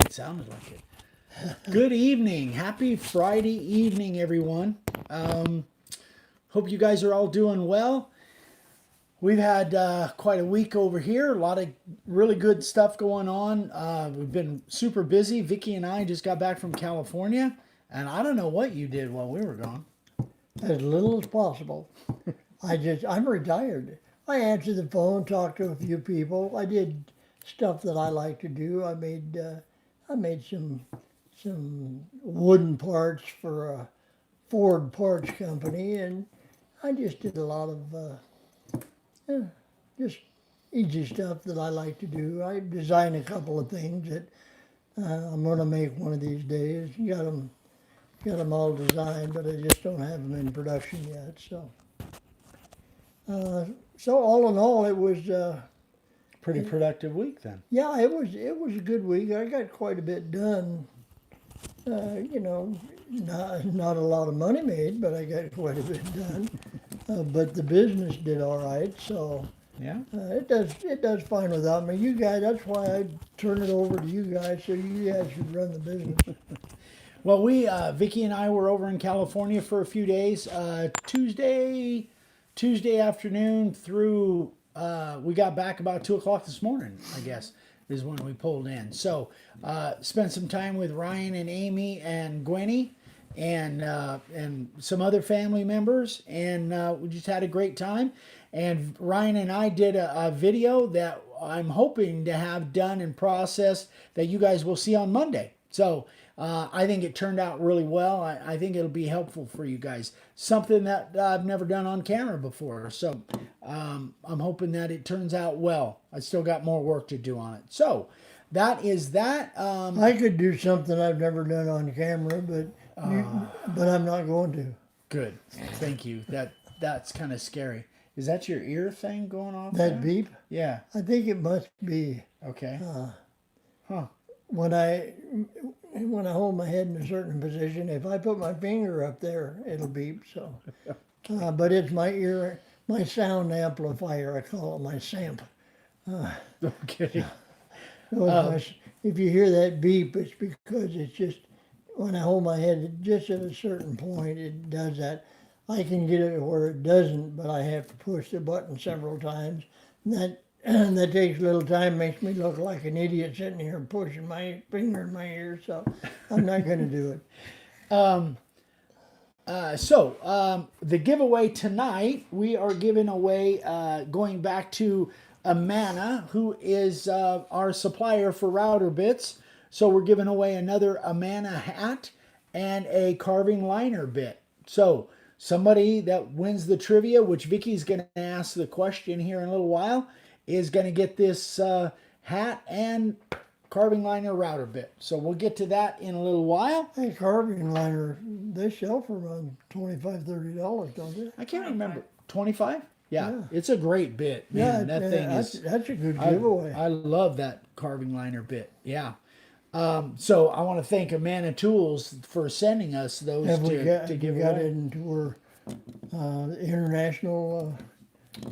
It sounded like it. Good evening. Happy Friday evening, everyone. Hope you guys are all doing well. We've had quite a week over here. A lot of really good stuff going on. We've been super busy. Vicky and I just got back from California, and I don't know what you did while we were gone. As little as possible. I'm retired. I answered the phone, talked to a few people. I did stuff that I like to do. I made some wooden parts for a Ford parts company, and I just did a lot of just easy stuff that I like to do. I designed a couple of things that I'm going to make one of these days. Got them all designed, but I just don't have them in production yet. So all in all, it was Pretty productive week then. yeah, it was a good week. I got quite a bit done. Not a lot of money made, but I got quite a bit done. But the business did all right, so Yeah. it does fine without me. You guys, that's why I turn it over to you guys, so you guys should run the business. Well, Vicky and I were over in California for a few days. Tuesday afternoon through, we got back about 2 o'clock this morning, I guess, is when we pulled in. So, spent some time with Ryan and Amy and Gwenny and some other family members, and we just had a great time. And Ryan and I did a video that I'm hoping to have done and processed that you guys will see on Monday. So I think it turned out really well. I think it'll be helpful for you guys. Something that I've never done on camera before. So I'm hoping that it turns out well. I still got more work to do on it. So that is that. I could do something I've never done on camera, but I'm not going to. Good. Thank you. That's kind of scary. Is that your ear thing going off That there? beep? Yeah. I think it must be Okay. Huh. when I hold my head in a certain position. If I put my finger up there, it'll beep. So, but it's my sound amplifier. I call it my SAMP. Okay. So if you hear that beep, it's because it's just when I hold my head just at a certain point, it does that. I can get it where it doesn't, but I have to push the button several times. And that takes a little time, makes me look like an idiot sitting here pushing my finger in my ear, so I'm not going to do it. The giveaway tonight, we are giving away, going back to Amana, who is our supplier for router bits. So we're giving away another Amana hat and a carving liner bit. So somebody that wins the trivia, which Vicky's going to ask the question here in a little while, is going to get this hat and carving liner router bit. So we'll get to that in a little while. Hey, carving liner, they sell for around $25, $30, don't they? I can't remember. 25? Yeah, it's a great bit. Man, that thing is. That's a good giveaway. I love that carving liner bit. Yeah. So I want to thank Amana Tools for sending us those to give got away. it into our international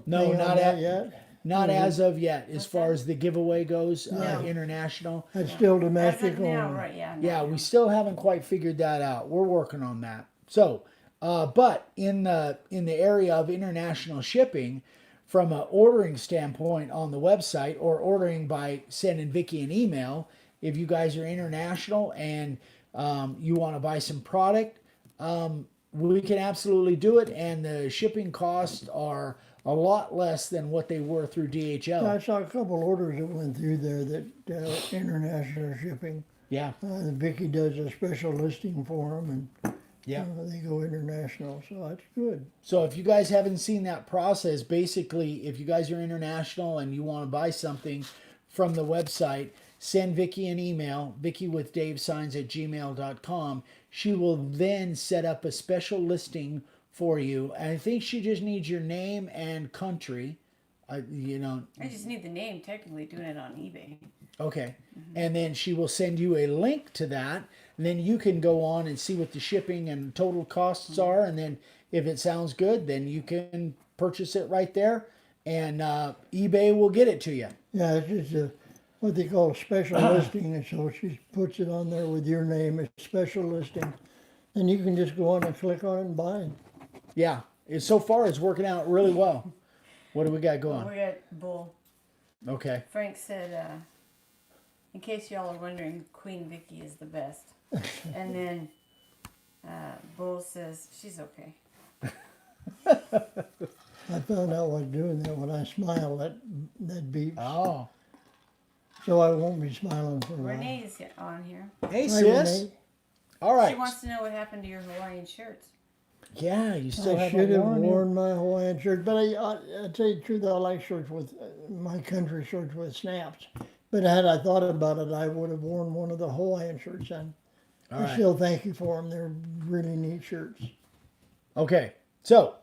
No, thing not on that yet. Not as of yet, as far as the giveaway goes, international. That's still As domestic of now, only. right? Yeah. Yeah, we still haven't quite figured that out. We're working on that. So, but in the area of international shipping, from an ordering standpoint on the website or ordering by sending Vicky an email, if you guys are international and you want to buy some product, we can absolutely do it, and the shipping costs are a lot less than what they were through DHL. I saw a couple orders that went through there that international shipping. Yeah, Vicky does a special listing for them, and yeah. they go international, so that's good. So if you guys haven't seen that process, basically, if you guys are international and you want to buy something from the website, send Vicky an email, vickywithdavescience@gmail.com. She will then set up a special listing for you. And I think she just needs your name and country. I just need the name, technically, doing it on eBay. Okay. And then she will send you a link to that. And then you can go on and see what the shipping and total costs are. And then if it sounds good, then you can purchase it right there. And eBay will get it to you. Yeah, it's just what they call a special listing, and so she puts it on there with your name as special listing. And you can just go on and click on it and buy it. Yeah. So far, it's working out really well. What do we got Well, going? we got Bull. Okay. Frank said, in case y'all are wondering, Queen Vicky is the best. And then Bull says she's okay. I found out what's doing that when I smile, that beeps. Oh. So I won't be smiling for a while. Renee's on here. Hey, Hi, sis. Renee. All right. She wants to know what happened to your Hawaiian shirts. Yeah, you still I haven't should have worn your- worn my Hawaiian shirt, but I tell you the truth, I like shirts with my country shirts with snaps. But had I thought about it, I would have worn one of the Hawaiian shirts. And All I right. still thank you for them. They're really neat shirts. Okay. So,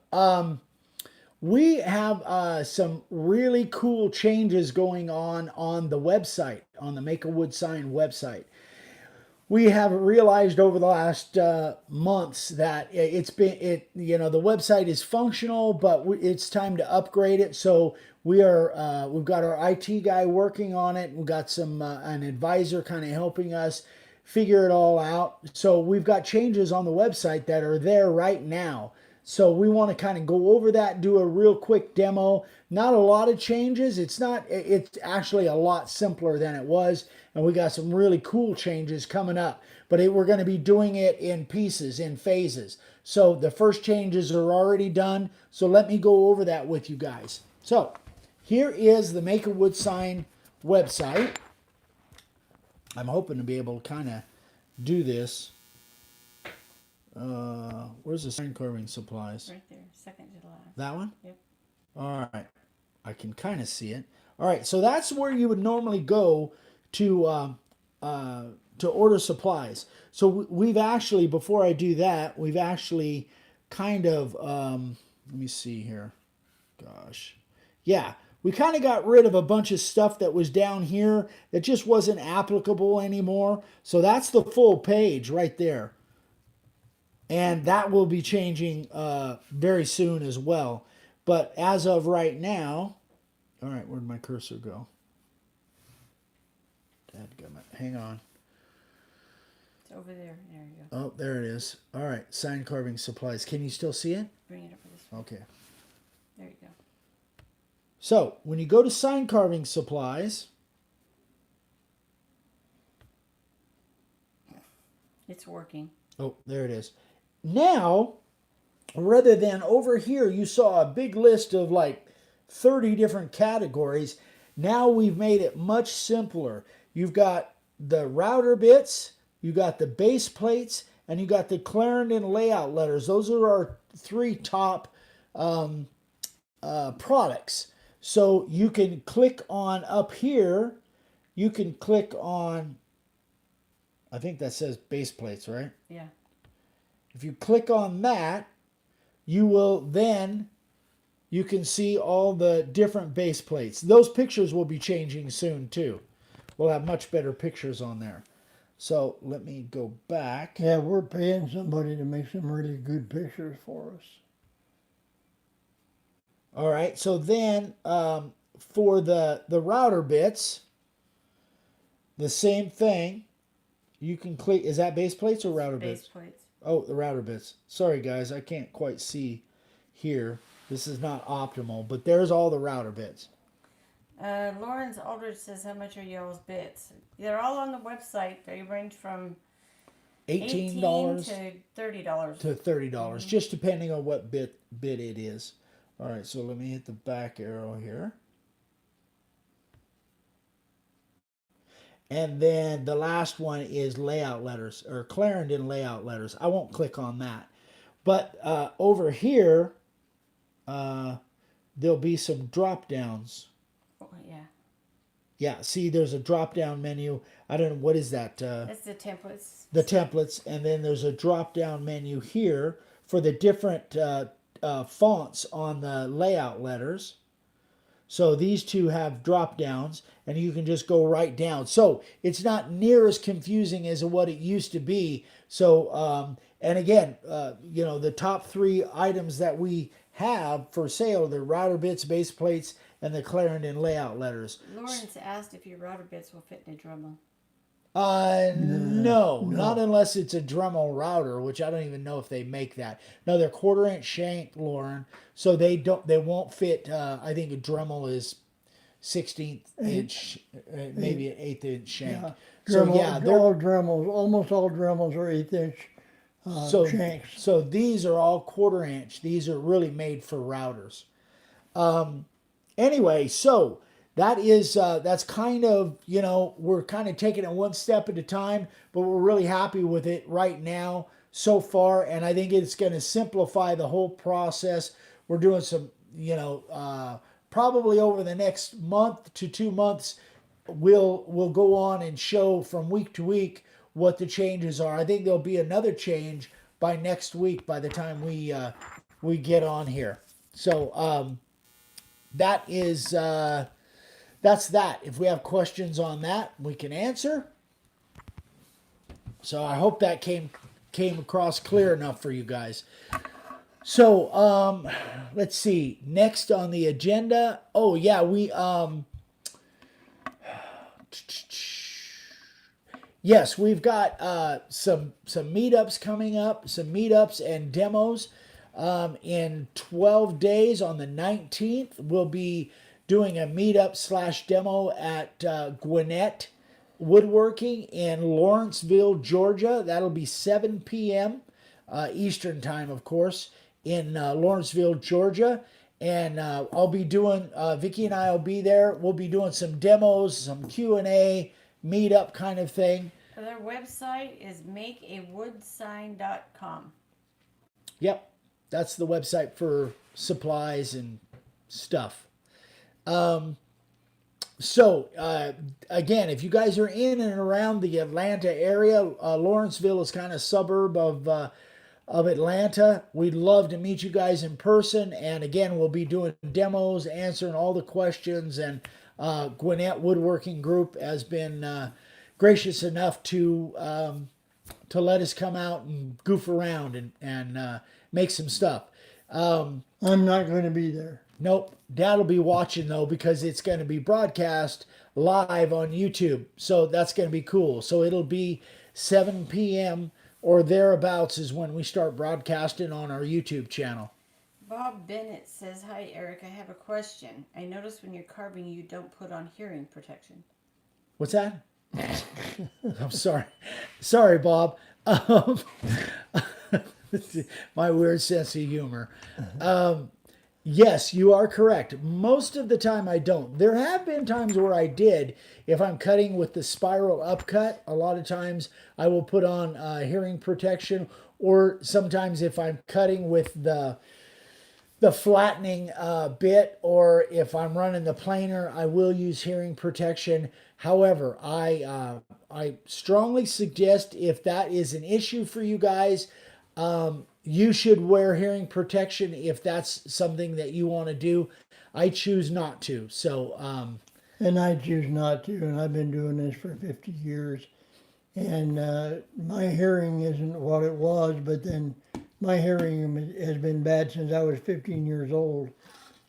we have some really cool changes going on the website, on the Make a Wood Sign website. We have realized over the last months that the website is functional, but it's time to upgrade it. So we've got our IT guy working on it. We've got an advisor kind of helping us figure it all out. So we've got changes on the website that are there right now. So we want to kind of go over that, do a real quick demo. Not a lot of changes. It's actually a lot simpler than it was. And we got some really cool changes coming up. But we're going to be doing it in pieces, in phases. So the first changes are already done. So let me go over that with you guys. So here is the Make a Wood Sign website. I'm hoping to be able to kind of do this. Where's the sign carving supplies? Right there, 2nd July. That one? Yep. All right. I can kind of see it. All right. So that's where you would normally go to order supplies. So we've actually, before I do that, we've actually kind of, let me see here. Gosh. Yeah. We kind of got rid of a bunch of stuff that was down here that just wasn't applicable anymore. So that's the full page right there. And that will be changing very soon as well. But as of right now, all right, where'd my cursor go? Dadgummit. Hang on. It's over there. There you go. Oh, there it is. All right, sign carving supplies. Can you still see it? Bring it up this way. Okay. There you go. So when you go to sign carving supplies, It's working. oh, there it is. Now, rather than over here, you saw a big list of like 30 different categories. Now we've made it much simpler. You've got the router bits, you got the base plates, and you got the Clarendon layout letters. Those are our 3 top products. So you can click on up here, you can click on, I think that says base plates, right? Yeah. If you click on that, you can see all the different base plates. Those pictures will be changing soon too. We'll have much better pictures on there. So let me go back. Yeah, we're paying somebody to make some really good pictures for us. All right, so then for the router bits, the same thing. You can click, is that base plates or router Base bits? plates. Oh, the router bits. Sorry guys, I can't quite see here. This is not optimal, but there's all the router bits. Lawrence Aldridge says, how much are y'all's bits? They're all on the website. They range from $18 to $30. to $30, just depending on what bit it is. All right, so let me hit the back arrow here. And then the last one is layout letters, or Clarendon layout letters. I won't click on that. But over here, there'll be some drop downs. Oh, yeah. Yeah, see, there's a drop down menu. I don't know, what is that? That's the templates. The templates, and then there's a drop down menu here for the different fonts on the layout letters. So these two have drop downs, and you can just go right down. So it's not near as confusing as what it used to be. So, and again, the top 3 items that we have for sale, the router bits, base plates, and the Clarendon layout letters. Lawrence asked if your router bits will fit in a Dremel. No, no. not unless it's a Dremel router, which I don't even know if they make that. No, they're 1/4 inch shank, Lauren, so they won't fit. I think a Dremel is 16th inch, maybe an 1/8 inch shank. Yeah. So Dremel, yeah, they're all Dremels, almost all Dremels are 1/8 inch shanks. so these are all 1/4 inch. These are really made for routers. Anyway, so that is that's kind of, we're kind of taking it one step at a time, but we're really happy with it right now so far, and I think it's going to simplify the whole process. We're doing some, probably over the next month to 2 months, we'll go on and show from week to week what the changes are. I think there'll be another change by next week by the time we get on here. So that is that's that. If we have questions on that, we can answer. So I hope that came across clear enough for you guys. So let's see. Next on the agenda. Oh yeah, we yes, we've got some meetups coming up, some meetups and demos. In 12 days on the 19th, we'll be doing a meetup / demo at Gwinnett Woodworking in Lawrenceville, Georgia. That'll be 7 p.m. Eastern time, of course, in Lawrenceville, Georgia. And I'll be doing, Vicki and I will be there. We'll be doing some demos, some Q&A, meetup kind of thing. Their website is makeawoodsign.com. Yep, that's the website for supplies and stuff. So again, if you guys are in and around the Atlanta area, Lawrenceville is kind of a suburb of Atlanta. We'd love to meet you guys in person. And again, we'll be doing demos, answering all the questions. And Gwinnett Woodworking Group has been gracious enough to let us come out and goof around and make some stuff. I'm not going to be there. Nope. Dad will be watching, though, because it's going to be broadcast live on YouTube. So that's going to be cool. So it'll be 7 p.m. or thereabouts is when we start broadcasting on our YouTube channel. Bob Bennett says, "Hi, Eric. I have a question. I notice when you're carving, you don't put on hearing protection." What's that? I'm sorry. Sorry, Bob. My weird sense of humor. Yes, you are correct. Most of the time I don't. There have been times where I did. If I'm cutting with the spiral upcut, a lot of times I will put on hearing protection, or sometimes if I'm cutting with the flattening bit, or if I'm running the planer, I will use hearing protection. However, I strongly suggest, if that is an issue for you guys, you should wear hearing protection if that's something that you want to do. I choose not to. So, and I choose not to, and I've been doing this for 50 years. And my hearing isn't what it was, but then my hearing has been bad since I was 15 years old.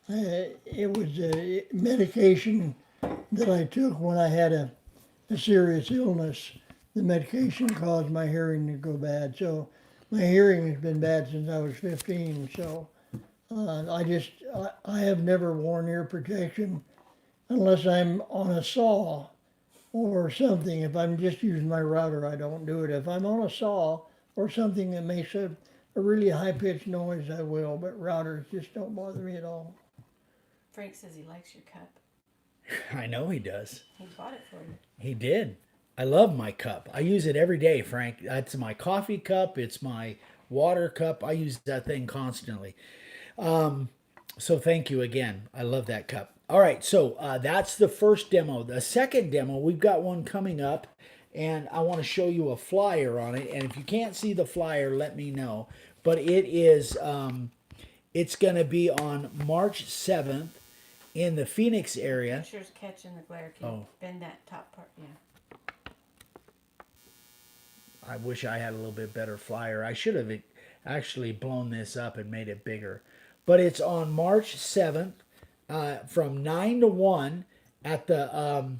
It was a medication that I took when I had a serious illness. The medication caused my hearing to go bad. So my hearing has been bad since I was 15. So I have never worn ear protection unless I'm on a saw or something. If I'm just using my router, I don't do it. If I'm on a saw or something that makes a really high-pitched noise, I will, but routers just don't bother me at all. Frank says he likes your cup. I know he does. He bought it for you. He did. I love my cup. I use it every day, Frank. It's my coffee cup. It's my water cup. I use that thing constantly. So thank you again. I love that cup. All right, so that's the first demo. The second demo, we've got one coming up, and I want to show you a flyer on it. And if you can't see the flyer, let me know. But it is, it's going to be on March 7th in the Phoenix area. Picture's catching the glare. Can you bend that top part? Yeah. I wish I had a little bit better flyer. I should have actually blown this up and made it bigger. But it's on March 7th. from 9 to 1 at the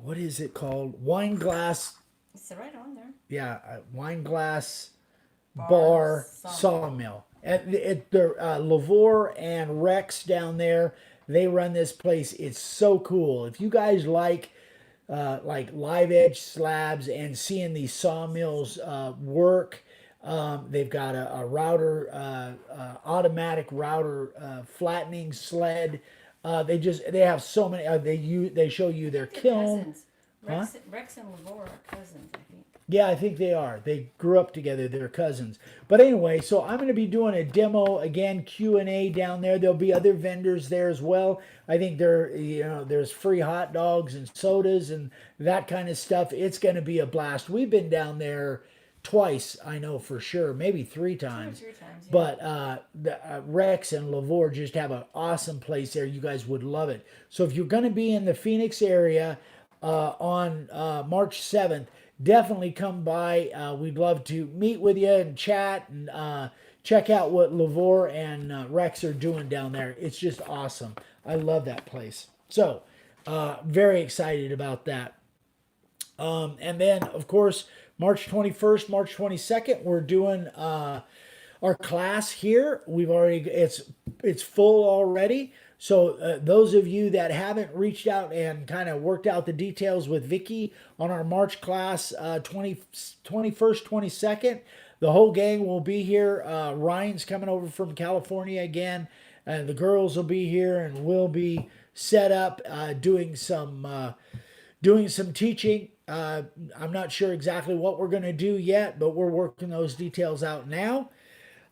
what is it called? Wine Glass. It's right on there. Yeah, Wine Glass Bar, Bar Sawmill. Sawmill. At the Lavore and Rex down there, they run this place. It's so cool. If you guys like live edge slabs and seeing these sawmills work, they've got a router, automatic router flattening sled. They have so many. They show you their They're kiln. cousins. Rex and Lavore are cousins, I think. Yeah, I think they are. They grew up together. They're cousins. But anyway, so I'm going to be doing a demo again, Q&A down there. There'll be other vendors there as well. I think there's free hot dogs and sodas and that kind of stuff. It's going to be a blast. We've been down there twice, I know for sure, maybe 3 times. 2 or 3 times. Yeah. But Rex and Lavore just have an awesome place there. You guys would love it. So if you're going to be in the Phoenix area on March 7th, definitely come by. We'd love to meet with you and chat and check out what Lavore and Rex are doing down there. It's just awesome. I love that place. So, very excited about that. And then, of course, March 21st, March 22nd, we're doing our class here. It's full already. So those of you that haven't reached out and kind of worked out the details with Vicky on our March class, 21st, 22nd, the whole gang will be here. Ryan's coming over from California again, and the girls will be here, and we'll be set up doing some teaching. I'm not sure exactly what we're going to do yet, but we're working those details out now.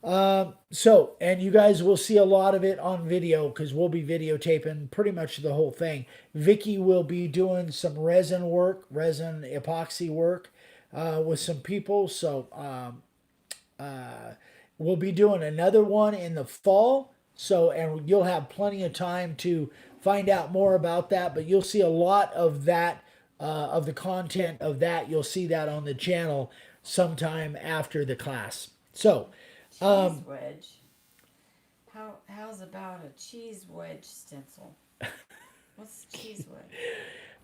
And you guys will see a lot of it on video because we'll be videotaping pretty much the whole thing. Vicky will be doing some resin epoxy work with some people. So we'll be doing another one in the fall. So, and you'll have plenty of time to find out more about that, but you'll see a lot of that, of the content of that. You'll see that on the channel sometime after the class. So, cheese wedge. How's about a cheese wedge stencil? What's cheese wedge?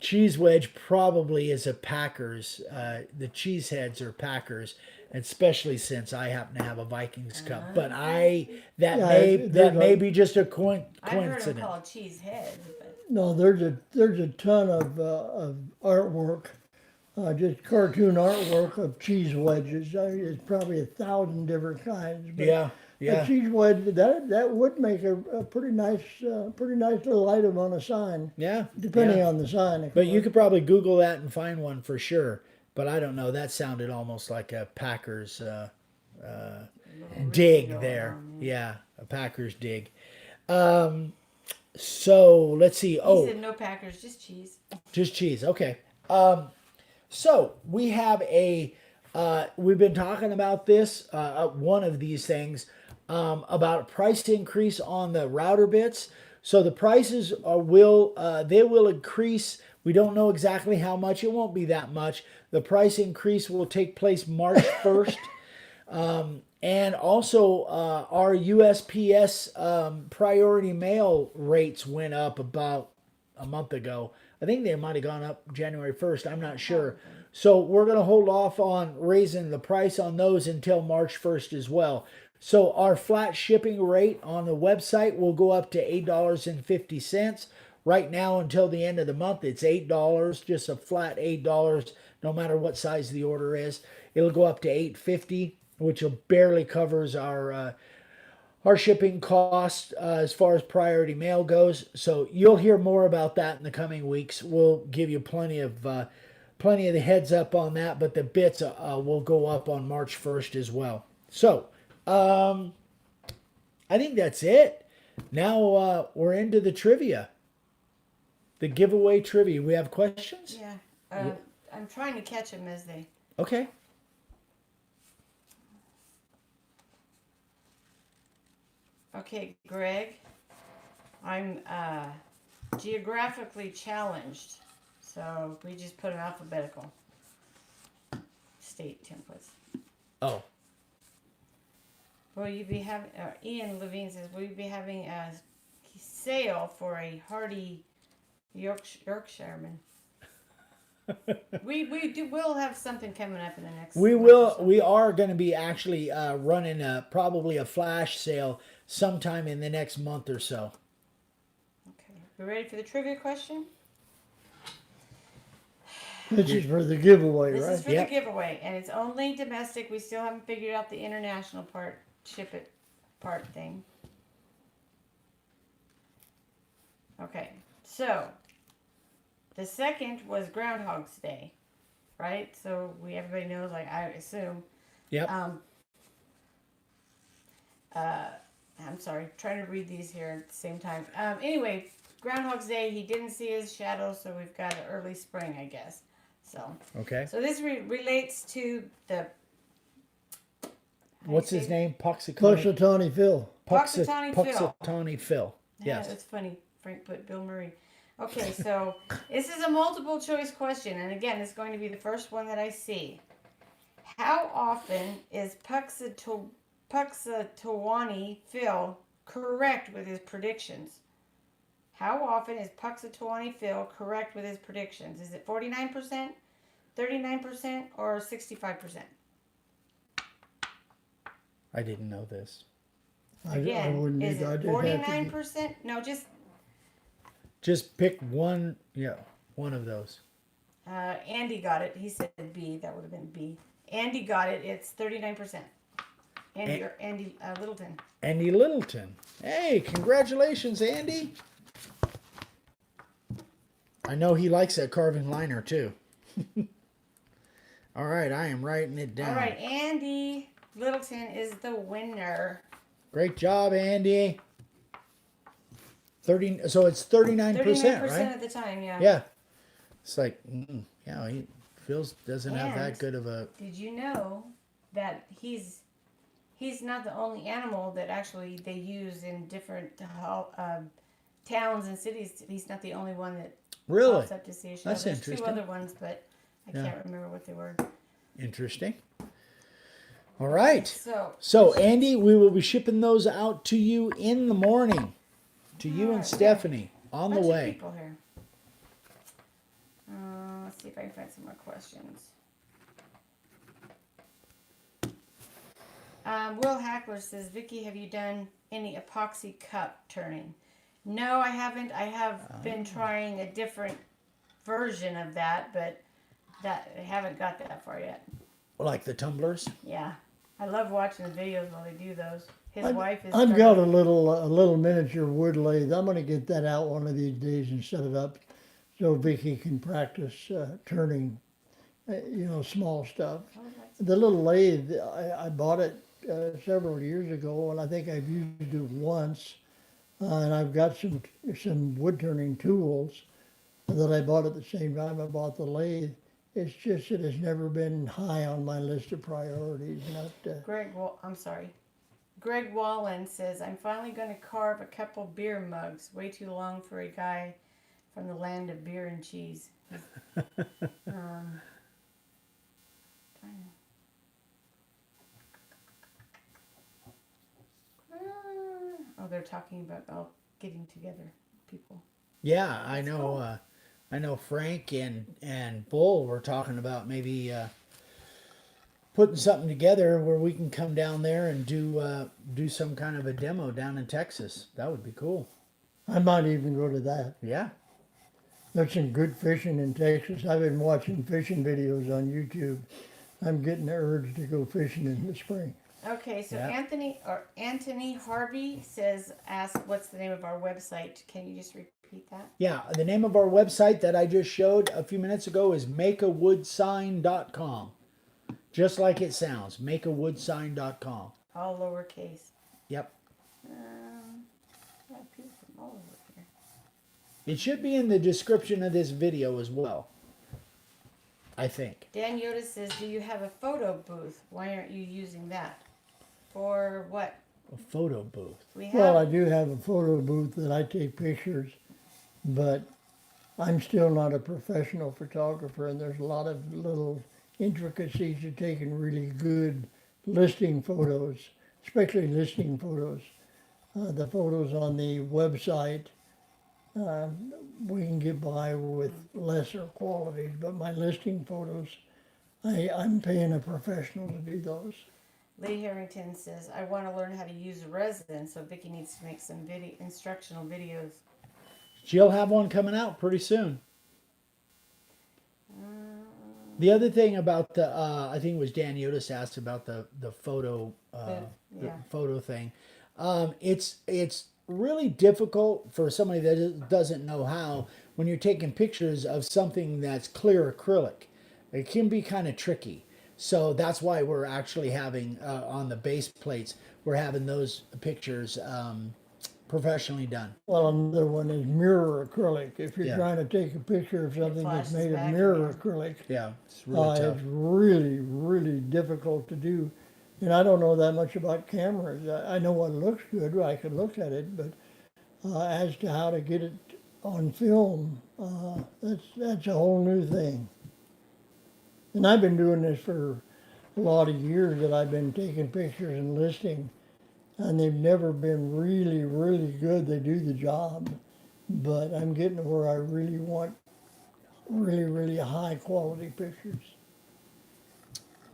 Cheese wedge probably is a Packers. The cheese heads are Packers, especially since I happen to have a Vikings cup. But that may be just a coincidence. I've heard them called cheese heads. But... No, there's a ton of artwork. Just cartoon artwork of cheese wedges. It's probably 1,000 different kinds. But yeah. a cheese wedge that would make a pretty nice little item on a sign. Yeah, depending on the sign. But you could probably Google that and find one for sure. But I don't know. That sounded almost like a Packers dig there. Yeah, a Packers dig. So let's see. He said no Packers, just cheese. Just cheese. Okay. So we have we've been talking about this, one of these things, about a price increase on the router bits. So the prices will increase. We don't know exactly how much. It won't be that much. The price increase will take place March 1st. And also our USPS priority mail rates went up about a month ago. I think they might have gone up January 1st. I'm not sure. So we're going to hold off on raising the price on those until March 1st as well. So our flat shipping rate on the website will go up to $8.50. Right now until the end of the month, it's $8, just a flat $8, no matter what size the order is. It'll go up to $8.50, which barely covers our shipping cost as far as priority mail goes. So you'll hear more about that in the coming weeks. We'll give you plenty of the heads up on that, but the bits will go up on March 1st as well. So I think that's it. Now we're into the trivia, the giveaway trivia. We have questions? Yeah. I'm trying to catch them as they... Okay. Okay, Greg, I'm geographically challenged, so we just put an alphabetical state templates. Oh. will you be having? Ian Levine says, will you be having a sale for a hardy Yorkshireman? We'll have something coming up in the next. We month will. or so. We are going to be actually running probably a flash sale sometime in the next month or so. Okay, we ready for the trivia question? This is for the giveaway, This right? is for Yep. the giveaway, and it's only domestic. We still haven't figured out the international part, ship it part thing. Okay, so the second was Groundhog's Day, right? So everybody knows, like I assume. Yep. I'm sorry, trying to read these here at the same time. Anyway, Groundhog's Day, he didn't see his shadow, so we've got an early spring, I guess. Okay. So this relates to the. What's his name? Puxatawny Punxsutawney Phil. Puxatawny Phil. Puxatawny Phil. Yeah, Yes. that's funny. Frank put Bill Murray. Okay, so this is a multiple choice question, and again, it's going to be the first one that I see. How often is Puxatawny Phil correct with his predictions? How often is Puxatawny Phil correct with his predictions? Is it 49%, 39%, or 65%? I didn't know this. Again, wouldn't is either. it I'd have to get- 49%? No, Just pick one. Yeah, one of those. Andy got it. He said B. That would have been B. Andy got it. It's 39%. Andy Littleton. Andy Littleton. Hey, congratulations, Andy. I know he likes that carving liner too. All right, I am writing it down. All right, Andy Littleton is the winner. Great job, Andy. 30. So it's 39%, 39% right? of the time, yeah. Yeah. It's like, he feels doesn't have that And good of a. Did you know that he's not the only animal that actually they use in different towns and cities? He's not the only one that Really pops up to see a show. That's There's two interesting. other ones, but I can't remember what they were. Interesting. All right. So Andy, we will be shipping those out to you in the morning. To you and Alright, Stephanie on the bunch of way. people here. Let's see if I can find some more questions. Will Hackler says, Vicky, have you done any epoxy cup turning? No, I haven't. I have been trying a different version of that, but I haven't got that far yet. Like the tumblers. Yeah. I love watching the videos while they do those. His wife is I've got a little miniature wood lathe. I'm going to get that out one of these days and set it up so Vicky can practice turning, small stuff. The little lathe, I bought it several years ago, and I think I've used it once. And I've got some wood turning tools that I bought at the same time I bought the lathe. It's just it has never been high on my list of priorities. Greg Wallen says, I'm finally going to carve a couple beer mugs. Way too long for a guy from the land of beer and cheese. They're talking about getting together, people. Yeah, I know. I know Frank and Bull were talking about maybe putting something together where we can come down there and do some kind of a demo down in Texas. That would be cool. I might even go to that. Yeah. There's some good fishing in Texas. I've been watching fishing videos on YouTube. I'm getting the urge to go fishing in the spring. Okay, so Yeah. Anthony Harvey ask what's the name of our website. Can you just repeat that? Yeah, the name of our website that I just showed a few minutes ago is makeawoodsign.com. Just like it sounds, makeawoodsign.com. All lowercase. Yep. Yeah, people from all over here. It should be in the description of this video as well, I think. Dan Yoda says, do you have a photo booth? Why aren't you using that? For what? A photo booth. We have. Well, I do have a photo booth that I take pictures, but I'm still not a professional photographer, and there's a lot of little intricacies to taking really good listing photos, especially listing photos. The photos on the website, we can get by with lesser qualities, but my listing photos, I'm paying a professional to do those. Lee Harrington says, I want to learn how to use resin, so Vicky needs to make some instructional videos. She'll have one coming out pretty soon. The other thing about the, I think it was Dan Yotis asked about the photo, the photo thing. It's really difficult for somebody that doesn't know how when you're taking pictures of something that's clear acrylic. It can be kind of tricky. So that's why we're actually having on the base plates, we're having those pictures professionionally done. Well, another one is mirror acrylic. If you're Yeah. trying to take a picture of something that's flashes made of back mirror again. acrylic, Yeah, it's really tough. it's really, really difficult to do. And I don't know that much about cameras. I know what looks good. I can look at it, but as to how to get it on film, that's a whole new thing. And I've been doing this for a lot of years that I've been taking pictures and listing, and they've never been really, really good. They do the job, but I'm getting to where I really want really, really high quality pictures.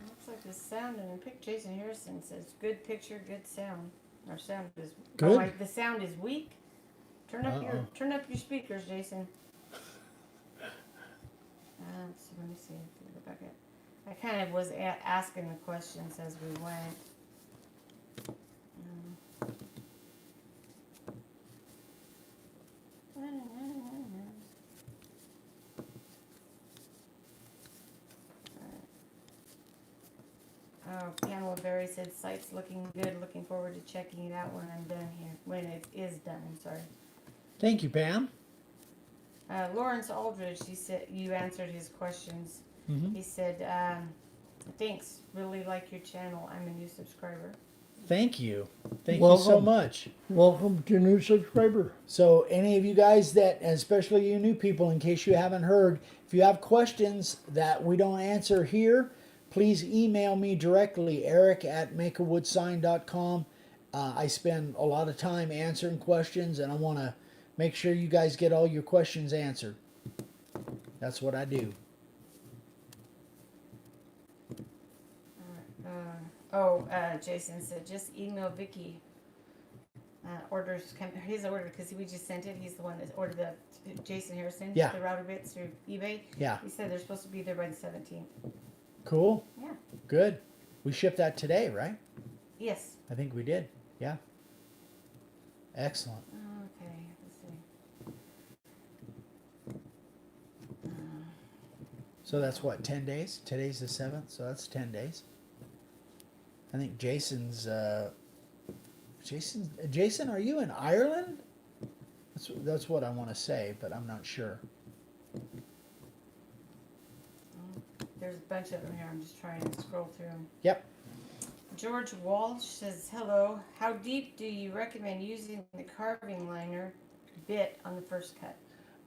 Looks like the sound in the picture. Jason Harrison says, good picture, good sound. Our sound is Good. Oh, the sound is weak. Turn up your speakers, Jason. Let me see. Go back up. I kind of was asking the questions as we went. Oh, Pamela Berry said site's looking good. Looking forward to checking it out when I'm done here. When it is done, I'm sorry. Thank you, Pam. Lawrence Aldridge, he said you answered his questions. Mm-hmm. He said, thanks, really like your channel. I'm a new subscriber. Thank you. Thank you so Welcome. much. Welcome to new subscriber. So any of you guys that, especially you new people, in case you haven't heard, if you have questions that we don't answer here, please email me directly, eric@makeawoodsign.com. I spend a lot of time answering questions, and I want to make sure you guys get all your questions answered. That's what I do. Jason said just email Vicky. Orders come. His order because we just sent it. He's the one that ordered the Jason Harrison. Yeah. The router bits through eBay. Yeah. He said they're supposed to be there by the 17th. Cool. Yeah. Good. We shipped that today, right? Yes. I think we did. Yeah. Excellent. Okay. Let's see. So that's what, 10 days? Today's the 7th, so that's 10 days. I think Jason's, Jason, are you in Ireland? That's what I want to say, but I'm not sure. There's a bunch of them here. I'm just trying to scroll through them. Yep. George Walsh says, hello. How deep do you recommend using the carving liner bit on the first cut?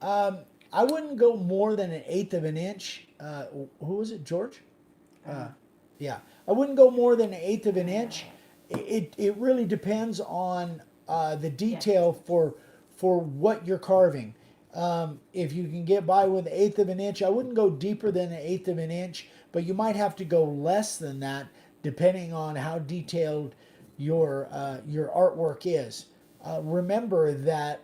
I wouldn't go more than 1/8 of an inch. Who was it, George? Yeah, I wouldn't go more than 1/8 of an inch. It really depends on the detail for what you're carving. If you can get by with 1/8 of an inch, I wouldn't go deeper than 1/8 of an inch, but you might have to go less than that depending on how detailed your artwork is. Remember that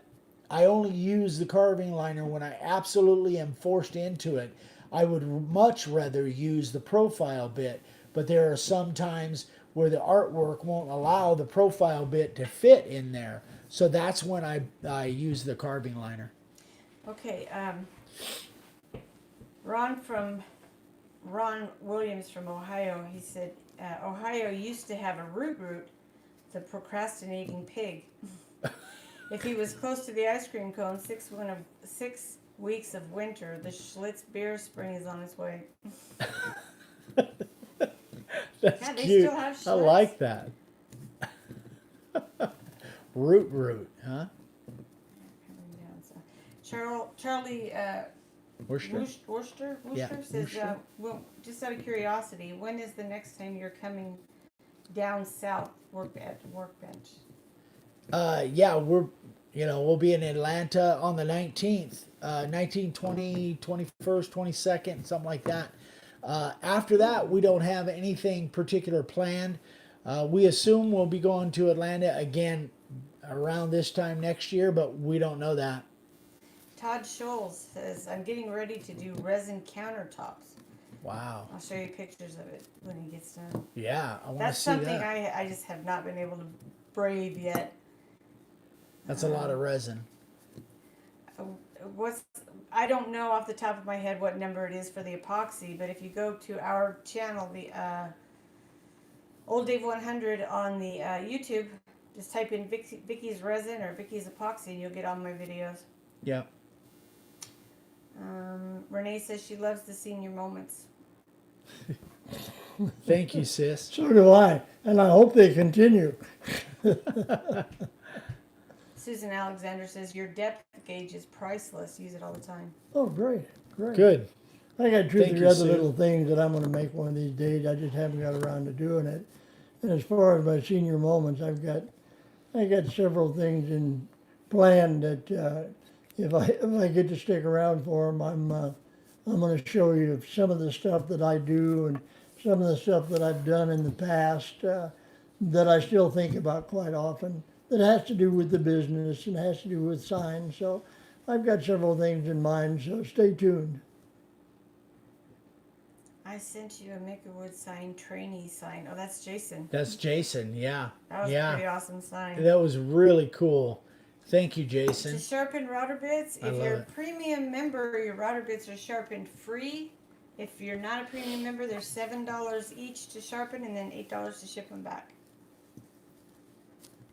I only use the carving liner when I absolutely am forced into it. I would much rather use the profile bit, but there are some times where the artwork won't allow the profile bit to fit in there. So that's when I use the carving liner. Okay, Ron Williams from Ohio, he said, Ohio used to have a root, the procrastinating pig. If he was close to the ice cream cone, 6 weeks of winter, the Schlitz beer spring is on its way. That's Yeah, they cute. still have I Schlitz. like that. root, huh? Charlie Worcester? Worcester Yeah, says, Worcester. well, just out of curiosity, when is the next time you're coming down south at the workbench? Yeah, we'll be in Atlanta on the 19th, 19, 20, 21st, 22nd, something like that. After that, we don't have anything particular planned. We assume we'll be going to Atlanta again around this time next year, but we don't know that. Todd Scholes says, I'm getting ready to do resin countertops. Wow. I'll show you pictures of it when he gets done. Yeah, I want to That's see something that. I just have not been able to brave yet. That's a lot of resin. What's I don't know off the top of my head what number it is for the epoxy, but if you go to our channel, the Old Dave 100 on the YouTube, just type in Vicky's resin or Vicky's epoxy, and you'll get all my videos. Yeah. Renee says she loves the senior moments. Thank you, sis. So do I, and I hope they continue. Susan Alexander says your depth gauge is priceless. Use it all the time. Oh, great, great. Good. I got two or Thank three you, other Sue. little things that I'm going to make one of these days. I just haven't got around to doing it. And as far as my senior moments, I got several things in plan that if I get to stick around for them, I'm going to show you some of the stuff that I do and some of the stuff that I've done in the past that I still think about quite often. That has to do with the business and has to do with signs. So I've got several things in mind. So stay tuned. I sent you a Make-A-Wood sign, trainee sign. Oh, that's Jason. That's Jason. Yeah. That was a Yeah. pretty awesome sign. That was really cool. Thank you, To Jason. sharpen router bits, I if love you're a it. premium member, your router bits are sharpened free. If you're not a premium member, they're $7 each to sharpen and then $8 to ship them back.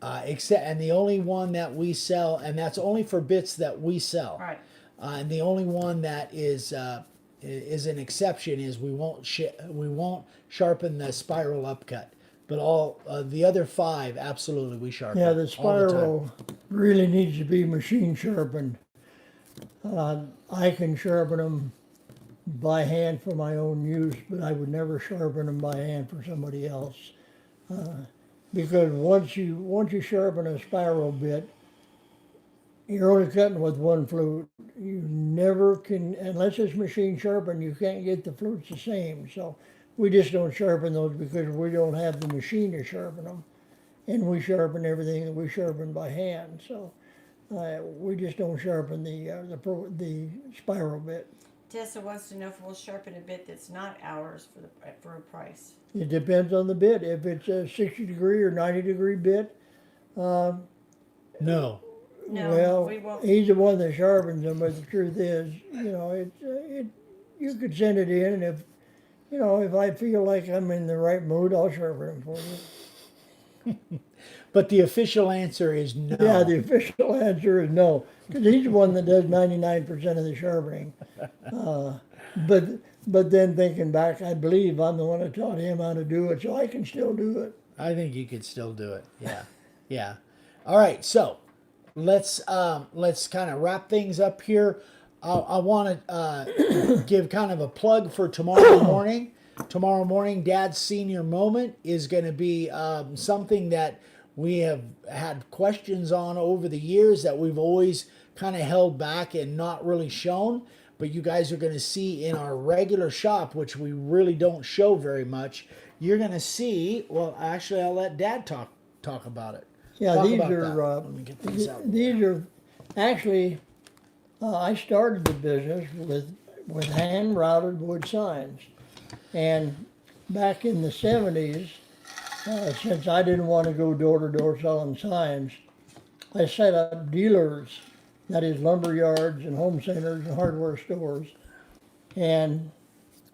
And the only one that we sell, and that's only for bits that we sell. All right. And the only one that is an exception is we won't sharpen the spiral upcut, but all the other 5 absolutely we sharpen. Yeah, the all spiral really needs to be machine sharpened. I can sharpen them by hand for my own use, but I would never sharpen them by hand for somebody else. Because once you sharpen a spiral bit, you're only cutting with one flute. You never can, unless it's machine sharpened, you can't get the flutes the same. So we just don't sharpen those because we don't have the machine to sharpen them. And we sharpen everything that we sharpen by hand. So we just don't sharpen the spiral bit. Tessa wants to know if we'll sharpen a bit that's not ours for a price. It depends on the bit. If it's a 60-degree or 90-degree bit, No. No, well, we won't. he's the one that sharpens them. But the truth is, you could send it in, and if I feel like I'm in the right mood, I'll sharpen them for you. But the official answer is no. Yeah, the official answer is no, because he's the one that does 99% of the sharpening. But then thinking back, I believe I'm the one that taught him how to do it, so I can still do it. I think you could still do it. Yeah. Yeah. All right. So let's kind of wrap things up here. I want to give kind of a plug for tomorrow morning. Tomorrow morning, Dad's senior moment is going to be something that we have had questions on over the years that we've always kind of held back and not really shown. But you guys are going to see in our regular shop, which we really don't show very much. You're going to see. Well, actually, I'll let Dad talk about it. Yeah, Talk these about are that. Let me get these out. these are actually. I started the business with hand routed wood signs, and back in the 70s, since I didn't want to go door to door selling signs, I set up dealers. That is lumber yards and home centers and hardware stores. And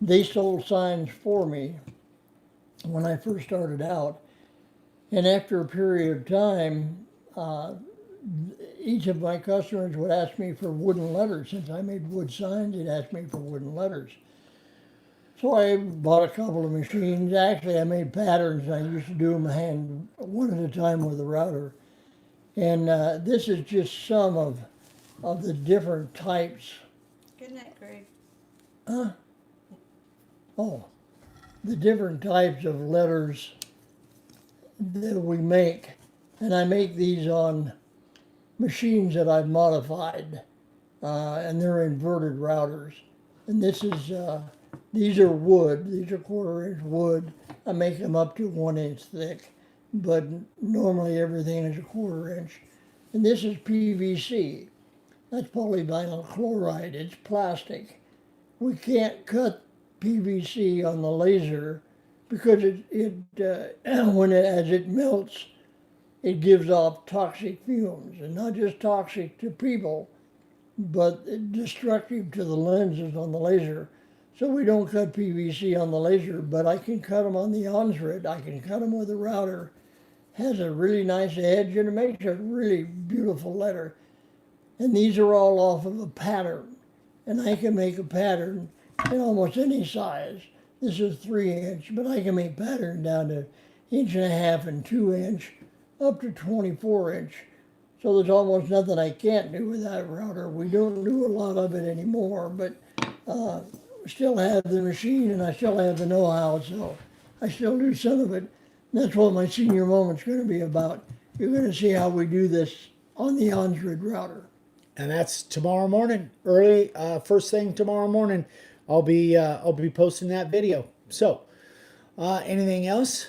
they sold signs for me when I first started out. And after a period of time, each of my customers would ask me for wooden letters. Since I made wood signs, they'd ask me for wooden letters. So I bought a couple of machines. Actually, I made patterns, and I used to do them hand, one at a time with a router. And this is just some of the different types. Good night, Greg. Oh, the different types of letters that we make, and I make these on machines that I've modified, and they're inverted routers. And these are wood. These are 1/4 inch wood. I make them up to 1 inch thick, but normally everything is a 1/4 inch. And this is PVC. That's polyvinyl chloride. It's plastic. We can't cut PVC on the laser because as it melts, it gives off toxic fumes, and not just toxic to people, but destructive to the lenses on the laser. So we don't cut PVC on the laser, but I can cut them on the Onsrid. I can cut them with a router. Has a really nice edge, and it makes a really beautiful letter. And these are all off of a pattern, and I can make a pattern in almost any size. This is 3 inch, but I can make pattern down to 1.5 inch and 2 inch, up to 24 inch. So there's almost nothing I can't do with that router. We don't do a lot of it anymore, but we still have the machine and I still have the know-how, so I still do some of it. And that's what my senior moment's going to be about. You're going to see how we do this on the Onsrid router. And that's tomorrow morning, early, first thing tomorrow morning. I'll be posting that video. So, anything else?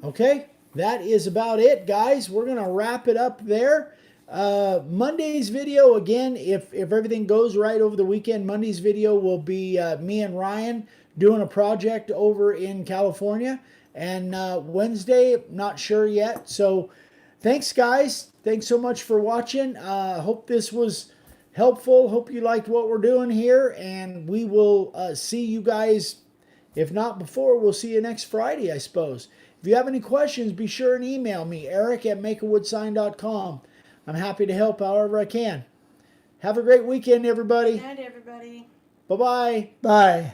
Okay, that is about it, guys. We're gonna wrap it up there. Monday's video, again, if everything goes right over the weekend, Monday's video will be me and Ryan doing a project over in California. And Wednesday, not sure yet. So thanks, guys. Thanks so much for watching. Hope this was helpful. Hope you liked what we're doing here. And we will see you guys, if not before, we'll see you next Friday, I suppose. If you have any questions, be sure and email me, eric@makeawoodsign.com. I'm happy to help however I can. Have a great weekend, everybody. Good night, everybody. Bye-bye. Bye.